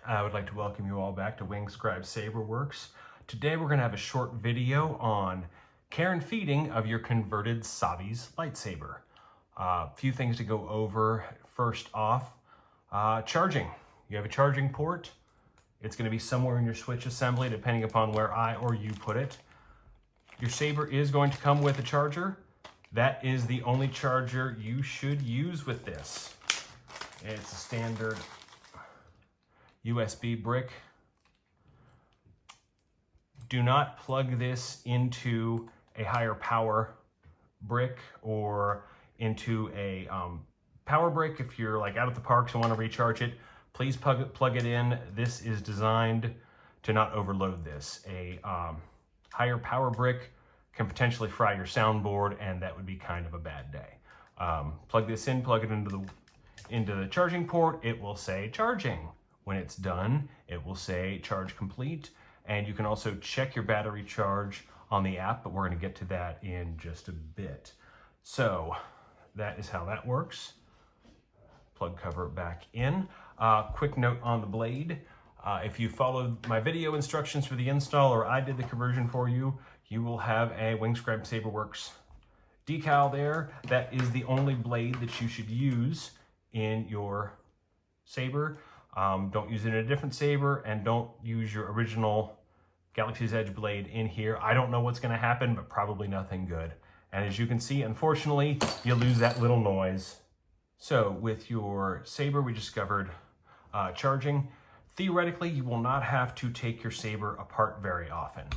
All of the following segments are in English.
I would like to welcome you all back to Wingscribe Saberworks. Today we're going to have a short video on care and feeding of your converted Savi's lightsaber. A few things to go over. First off, charging. You have a charging port. It's going to be somewhere in your switch assembly depending upon where I or you put it. Your saber is going to come with a charger. That is the only charger you should use with this. It's a standard USB brick. Do not plug this into a higher power brick or into a power brick. If you're like out at the parks and want to recharge it, please plug it in. This is designed to not overload this. A higher power brick can potentially fry your soundboard, and that would be kind of a bad day. Plug this in, plug it into the charging port. It will say charging. When it's done, it will say charge complete, and you can also check your battery charge on the app, but we're going to get to that in just a bit. So that is how that works. Plug cover back in. Quick note on the blade. If you followed my video instructions for the install, or I did the conversion for you, you will have a Wingscribe Saberworks decal there. That is the only blade that you should use in your saber. Don't use it in a different saber, and don't use your original Galaxy's Edge blade in here. I don't know what's going to happen, but probably nothing good. And as you can see, unfortunately, you lose that little noise. So with your saber, we discovered charging. Theoretically, you will not have to take your saber apart very often.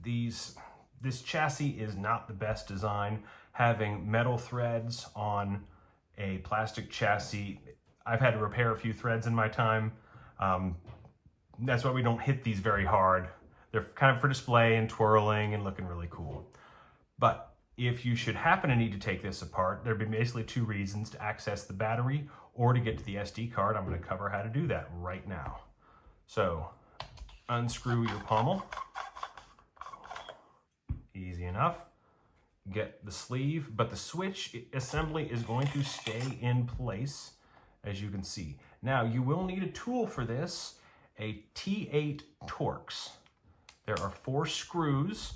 This chassis is not the best design. Having metal threads on a plastic chassis, I've had to repair a few threads in my time. That's why we don't hit these very hard. They're kind of for display and twirling and looking really cool. But if you should happen to need to take this apart, there'd be basically two reasons: to access the battery or to get to the SD card. I'm going to cover how to do that right now. So unscrew your pommel. Easy enough. Get the sleeve, but the switch assembly is going to stay in place, as you can see. Now, you will need a tool for this, a T8 Torx. There are 4 screws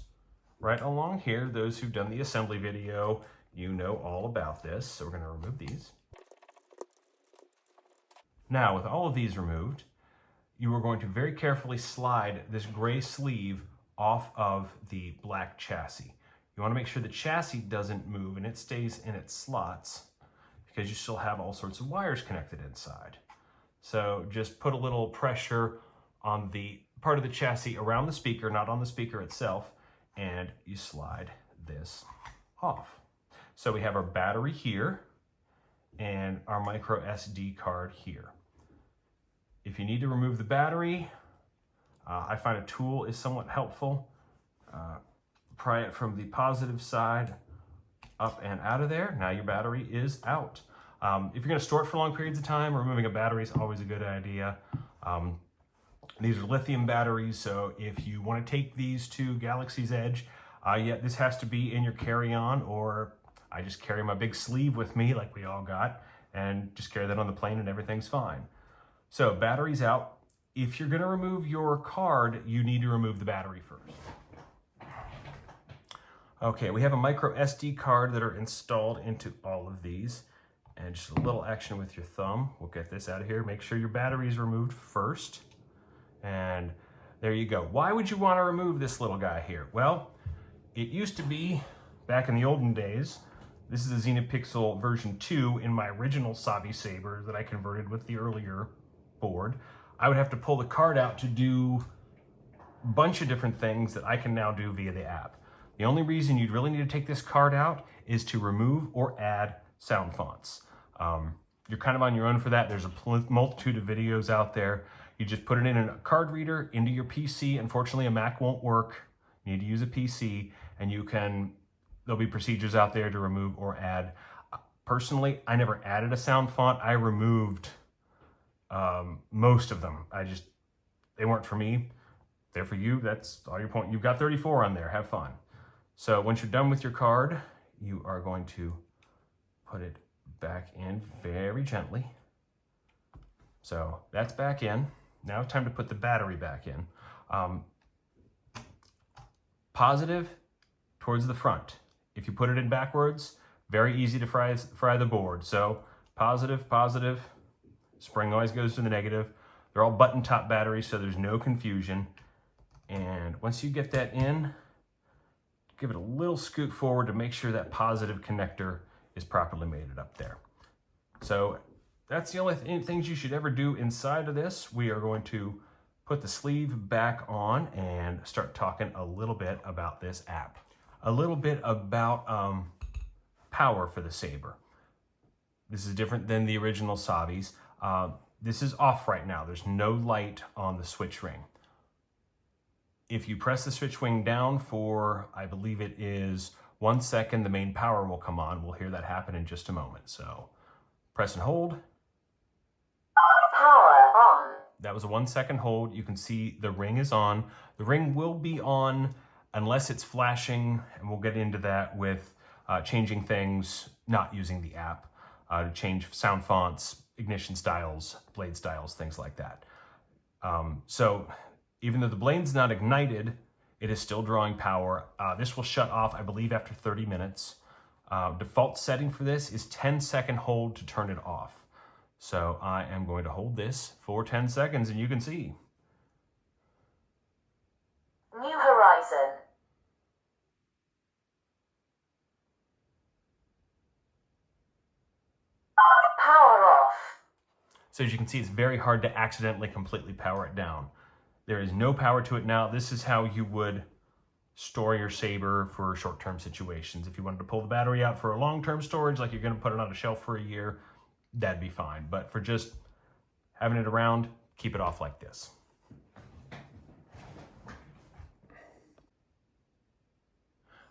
right along here. Those who've done the assembly video, you know all about this. So we're going to remove these. Now, with all of these removed, you are going to very carefully slide this gray sleeve off of the black chassis. You want to make sure the chassis doesn't move and it stays in its slots, because you still have all sorts of wires connected inside. So just put a little pressure on the part of the chassis around the speaker, not on the speaker itself, and you slide this off. So we have our battery here and our micro SD card here. If you need to remove the battery, I find a tool is somewhat helpful. Pry it from the positive side up and out of there. Now your battery is out. If you're going to store it for long periods of time, removing a battery is always a good idea. These are lithium batteries, so if you want to take these to Galaxy's Edge, this has to be in your carry-on, or I just carry my big sleeve with me like we all got, and just carry that on the plane and everything's fine. So battery's out. If you're going to remove your card, you need to remove the battery first. Okay, we have a micro SD card that are installed into all of these. And just a little action with your thumb. We'll get this out of here. Make sure your battery is removed first. And there you go. Why would you want to remove this little guy here? Well, it used to be, back in the olden days, this is a Xenopixel version 2 in my original Savi saber that I converted with the earlier board. I would have to pull the card out to do a bunch of different things that I can now do via the app. The only reason you'd really need to take this card out is to remove or add sound fonts. You're kind of on your own for that. There's a multitude of videos out there. You just put it in a card reader into your PC. Unfortunately, a Mac won't work. You need to use a PC, and there'll be procedures out there to remove or add. Personally, I never added a sound font. I removed most of them. They weren't for me. They're for you. That's all your point. You've got 34 on there. Have fun. So once you're done with your card, you are going to put it back in very gently. So that's back in. Now it's time to put the battery back in. Positive towards the front. If you put it in backwards, very easy to fry the board. So positive, positive, spring always goes to the negative. They're all button top batteries, so there's no confusion. And once you get that in, give it a little scoot forward to make sure that positive connector is properly mated up there. So that's the only things you should ever do inside of this. We are going to put the sleeve back on and start talking a little bit about this app. A little bit about power for the Saber. This is different than the original Savis. This is off right now. There's no light on the switch ring. If you press the switch ring down for, I believe it is 1 second, the main power will come on. We'll hear that happen in just a moment. So press and hold. Power on. That was a 1 second hold. You can see the ring is on. The ring will be on unless it's flashing, and we'll get into that with changing things, not using the app, to change sound fonts, ignition styles, blade styles, things like that. So even though the blade's not ignited, it is still drawing power. This will shut off, I believe, after 30 minutes. Default setting for this is 10-second hold to turn it off. So I am going to hold this for 10 seconds, and you can see. New horizon. Power off. So as you can see, it's very hard to accidentally completely power it down. There is no power to it now. This is how you would store your Saber for short-term situations. If you wanted to pull the battery out for a long-term storage, like you're going to put it on a shelf for a year, that'd be fine. But for just having it around, keep it off like this.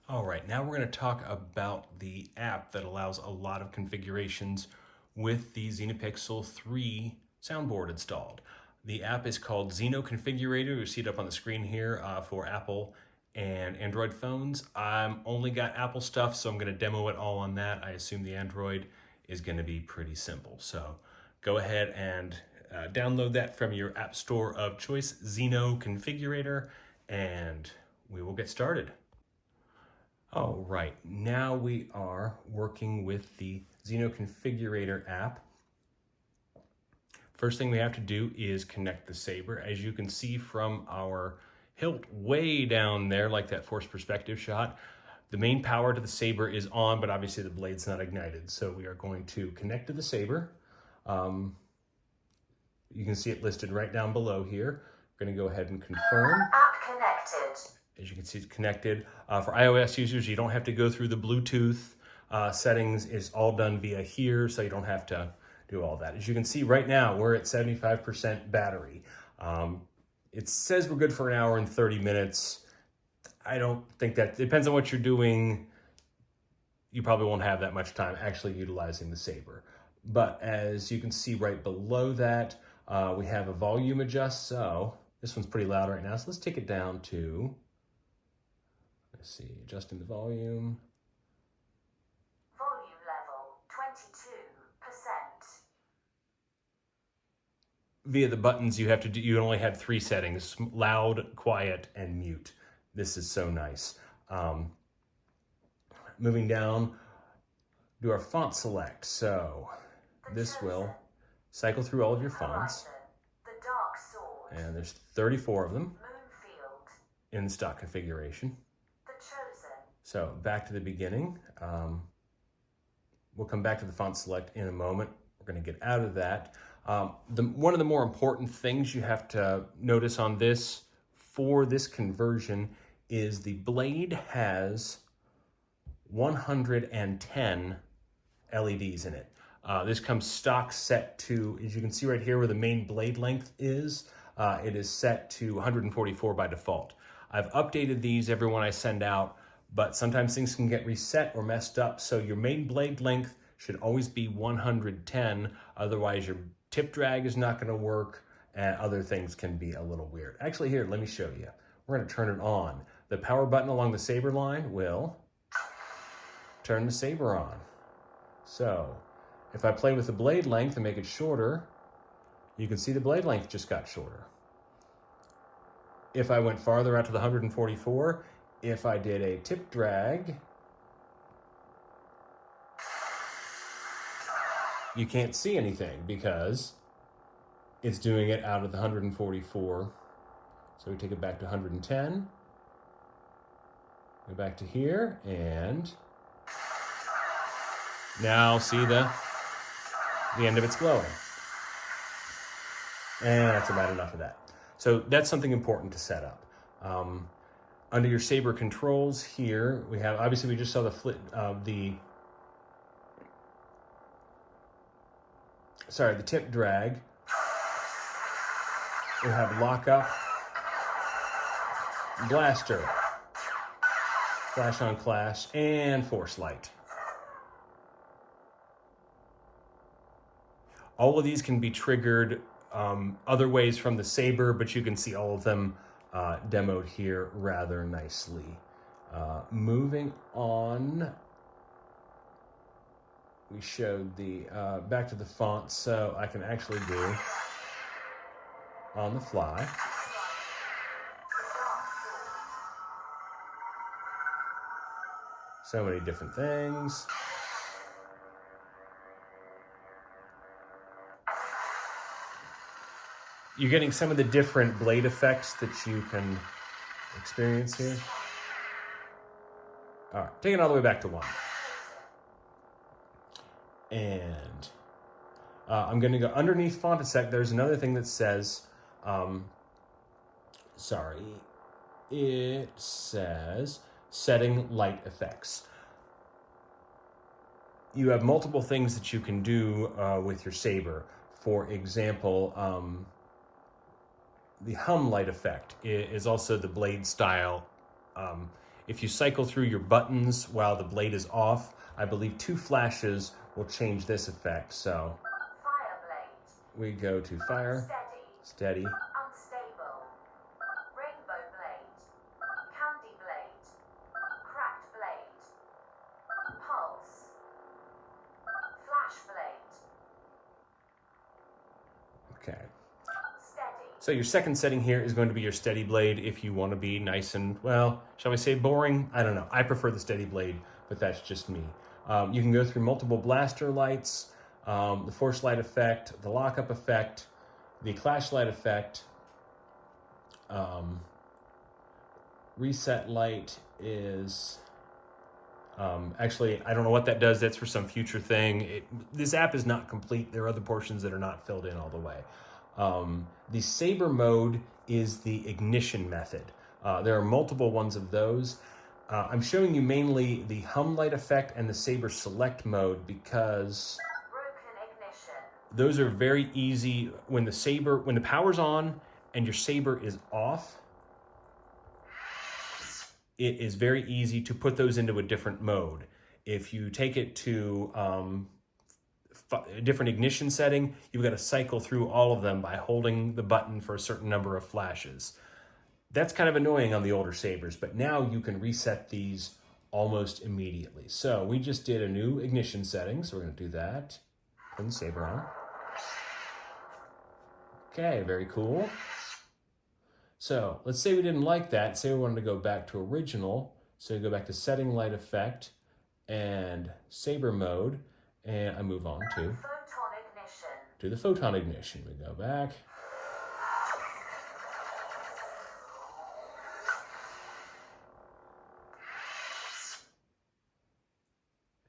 All right, now we're going to talk about the app that allows a lot of configurations with the Xenopixel 3 soundboard installed. The app is called Xenoconfigurator. You see it up on the screen here for Apple and Android phones. I'm only got Apple stuff, so I'm going to demo it all on that. I assume the Android is going to be pretty simple. So go ahead and download that from your app store of choice, Xenoconfigurator, and we will get started. All right, now we are working with the Xenoconfigurator app. First thing we have to do is connect the Saber. As you can see from our hilt way down there, like that forced perspective shot, the main power to the Saber is on, but obviously the blade's not ignited. So we are going to connect to the Saber. You can see it listed right down below here. We're going to go ahead and confirm. App connected. As you can see, it's connected. For iOS users, you don't have to go through the Bluetooth settings. It's all done via here, so you don't have to do all that. As you can see right now, we're at 75% battery. It says we're good for 1 hour and 30 minutes. I don't think that, depends on what you're doing. You probably won't have that much time actually utilizing the Saber. But as you can see right below that, we have a volume adjust. So this one's pretty loud right now. So let's take it down to, let's see, adjusting the volume. Volume level 22%. Via the buttons, you have to do, you only have 3 settings: loud, quiet, and mute. This is so nice. Moving down, do our font select. So this will cycle through all of your fonts. The Dark Sword. And there's 34 of them Moonfield. in the stock configuration. The Chosen. So back to the beginning. We'll come back to the font select in a moment. We're going to get out of that. One of the more important things you have to notice on this for this conversion is the blade has 110 LEDs in it. This comes stock set to, as you can see right here where the main blade length is, it is set to 144 by default. I've updated these every one I send out, but sometimes things can get reset or messed up, so your main blade length should always be 110, otherwise your tip drag is not going to work, and other things can be a little weird. Actually, here, let me show you. We're going to turn it on. The power button along the Saber line will turn the Saber on. So if I play with the blade length and make it shorter, You can see the blade length just got shorter. If I went farther out to the 144, if I did a tip drag, you can't see anything because it's doing it out of the 144. So we take it back to 110. Go back to here, and now see the end of it's glowing. And that's about enough of that. So that's something important to set up. Under your Saber controls here, we have, obviously we just saw the tip drag. We have lockup, blaster, flash on clash, and force light. All of these can be triggered other ways from the Saber, but you can see all of them demoed here rather nicely. Moving on, we showed the back to the font, so I can actually do on the fly. So many different things. You're getting some of the different blade effects that you can experience here. All right, take it all the way back to 1. And I'm going to go underneath font a sec. There's another thing that says, it says setting light effects. You have multiple things that you can do with your Saber. For example, the hum light effect is also the blade style. If you cycle through your buttons while the blade is off, I believe 2 flashes will change this effect. So Fire blade. we go to fire, steady, Unstable. Rainbow blade. Candy blade. Cracked blade. Pulse. Flash blade. okay. Steady. So your second setting here is going to be your steady blade if you want to be nice and, well, shall we say boring? I don't know. I prefer the steady blade, but that's just me. You can go through multiple blaster lights, the force light effect, the lockup effect, the clash light effect. Reset light is, actually, I don't know what that does. That's for some future thing. This app is not complete. There are other portions that are not filled in all the way. The Saber mode is the ignition method. There are multiple ones of those. I'm showing you mainly the hum light effect and the Saber select mode because Broken ignition. those are very easy. When the power's on and your Saber is off, it is very easy to put those into a different mode. If you take it to a different ignition setting, you've got to cycle through all of them by holding the button for a certain number of flashes. That's kind of annoying on the older Sabers, but now you can reset these almost immediately. So we just did a new ignition setting, so we're going to do that. Turn the Saber on. Okay, very cool. So let's say we didn't like that. Say we wanted to go back to original. So you go back to setting light effect and Saber mode, and I move on to Photon ignition. the photon ignition. We go back.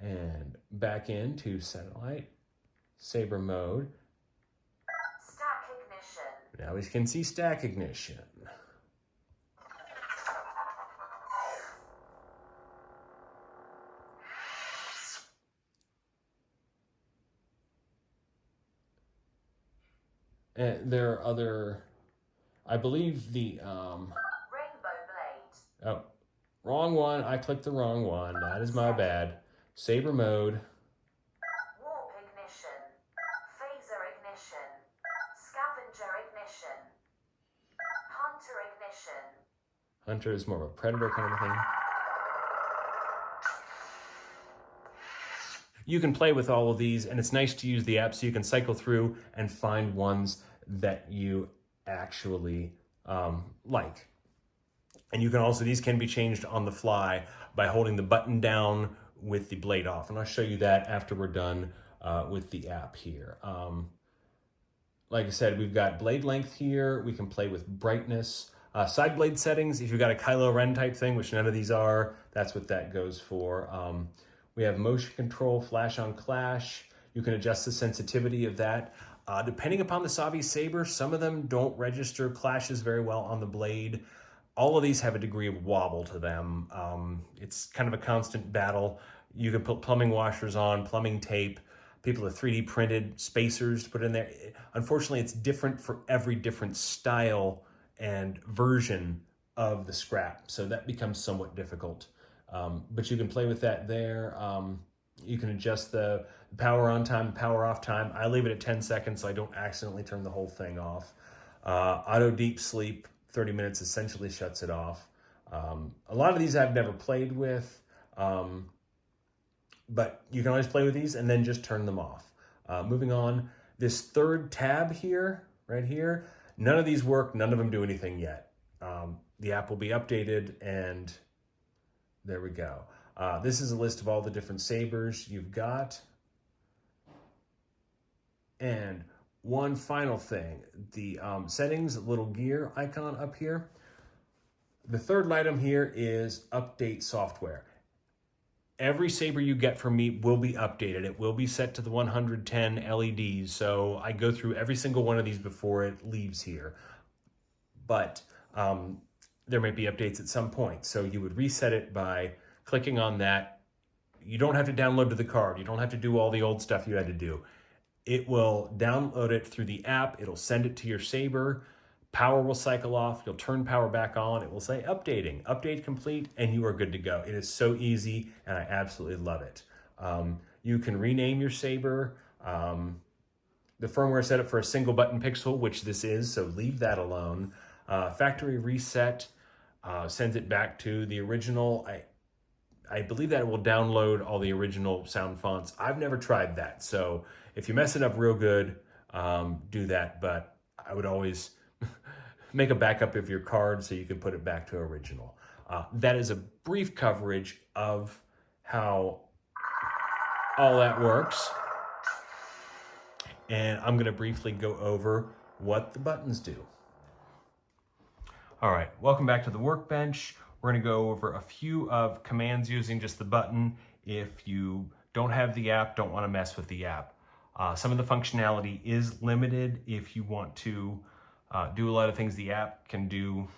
And back into satellite, Saber mode. Stack ignition. Now we can see stack ignition. And there are other, I believe the, Rainbow blade. oh, wrong one. I clicked the wrong one. That is my bad. Saber mode. Warp ignition. Phaser ignition. Scavenger ignition. Hunter ignition. Hunter is more of a predator kind of a thing. You can play with all of these, and it's nice to use the app so you can cycle through and find ones that you actually like. And you can also, these can be changed on the fly by holding the button down with the blade off. And I'll show you that after we're done with the app here. Like I said, we've got blade length here. We can play with brightness. Side blade settings, if you've got a Kylo Ren type thing, which none of these are, that's what that goes for. We have motion control, flash on clash. You can adjust the sensitivity of that. Depending upon the Savi Saber, some of them don't register clashes very well on the blade. All of these have a degree of wobble to them. It's kind of a constant battle. You can put plumbing washers on, plumbing tape. People have 3D printed spacers to put in there. Unfortunately, it's different for every different style and version of the scrap. So that becomes somewhat difficult. But you can play with that there. You can adjust the power on time, power off time. I leave it at 10 seconds so I don't accidentally turn the whole thing off. Auto deep sleep, 30 minutes essentially shuts it off. A lot of these I've never played with, but you can always play with these and then just turn them off. Moving on, this third tab here, right here, none of these work, none of them do anything yet. The app will be updated and there we go. This is a list of all the different sabers you've got. And one final thing, the settings, little gear icon up here. The third item here is update software. Every saber you get from me will be updated. It will be set to the 110 LEDs. So I go through every single one of these before it leaves here. But there might be updates at some point. So you would reset it by clicking on that. You don't have to download to the card. You don't have to do all the old stuff you had to do. It will download it through the app. It'll send it to your saber. Power will cycle off. You'll turn power back on. It will say updating, update complete, and you are good to go. It is so easy, and I absolutely love it. You can rename your saber. The firmware is set up for a single button pixel, which this is, so leave that alone. Factory reset sends it back to the original. I believe that it will download all the original sound fonts. I've never tried that, so if you mess it up real good, do that, but I would always make a backup of your card so you can put it back to original. That is a brief coverage of how all that works. And I'm gonna briefly go over what the buttons do. All right, welcome back to the workbench. We're gonna go over a few of commands using just the button. If you don't have the app, don't wanna mess with the app. Some of the functionality is limited. If you want to do a lot of things the app can do,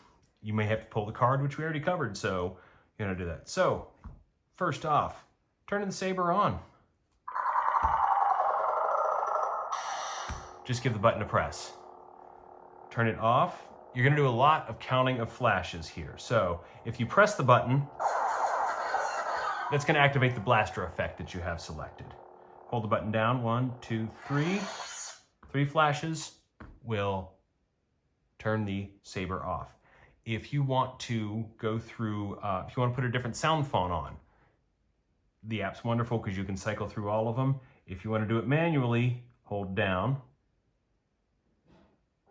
you may have to pull the card, which we already covered, so you're gonna do that. So, first off, turning the saber on. Just give the button a press. Turn it off. You're gonna do a lot of counting of flashes here. So, if you press the button, that's gonna activate the blaster effect that you have selected. Hold the button down, 1, 2, 3. 3 flashes will turn the saber off. If you want to go through, if you want to put a different sound font on, the app's wonderful because you can cycle through all of them. If you want to do it manually, hold down.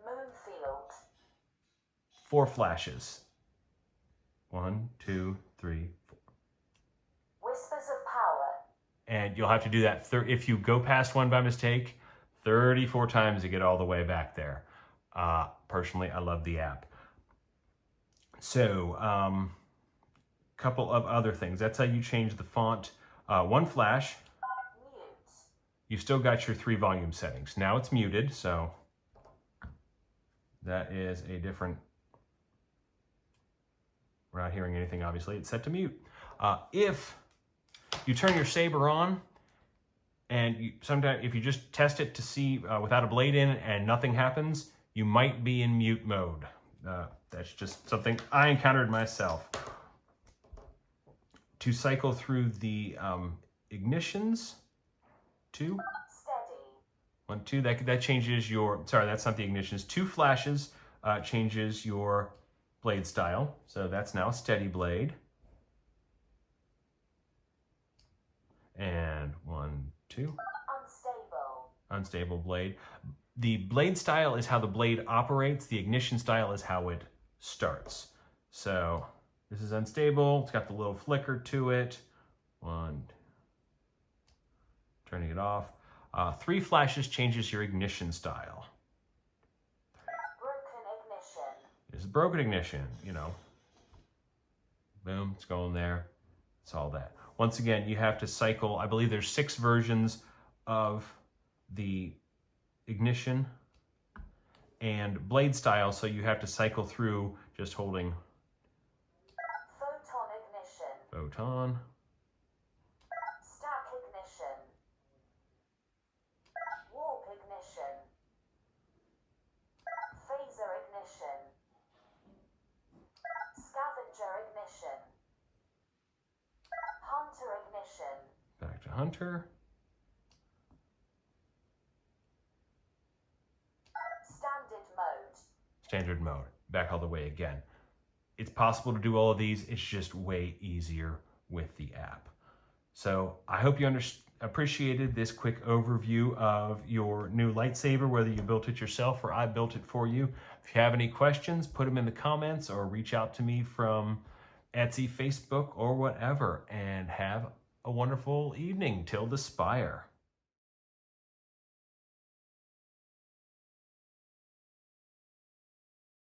Moonfield. 4 flashes. 1, 2, 3, 4. Whispers of power. And you'll have to do that if you go past one by mistake, 34 times to get all the way back there. Personally, I love the app. So, couple of other things. That's how you change the font. 1 flash. Mute. You've still got your 3 volume settings. Now it's muted, so that is a different. We're not hearing anything, obviously. It's set to mute. If you turn your saber on, and sometimes if you just test it to see without a blade in and nothing happens, you might be in mute mode. That's just something I encountered myself. To cycle through the ignitions, 2. Steady. 1, 2, that changes your, sorry, that's not the ignitions. 2 flashes changes your blade style. So that's now steady blade. And 1, 2. Unstable. Unstable blade. The blade style is how the blade operates. The ignition style is how it starts. So this is unstable. It's got the little flicker to it. Turning it off. 3 flashes changes your ignition style. Broken ignition. This is broken ignition, you know. Boom, it's going there. It's all that. Once again, you have to cycle. I believe there's 6 versions of the ignition and blade style, so you have to cycle through just holding Photon ignition. photon, Stack ignition. Warp ignition. Phaser ignition. Scavenger ignition. Hunter ignition. back to hunter, standard mode, back all the way again. It's possible to do all of these, it's just way easier with the app. So I hope you appreciated this quick overview of your new lightsaber, whether you built it yourself or I built it for you. If you have any questions, put them in the comments or reach out to me from Etsy, Facebook, or whatever, and have a wonderful evening till the spire.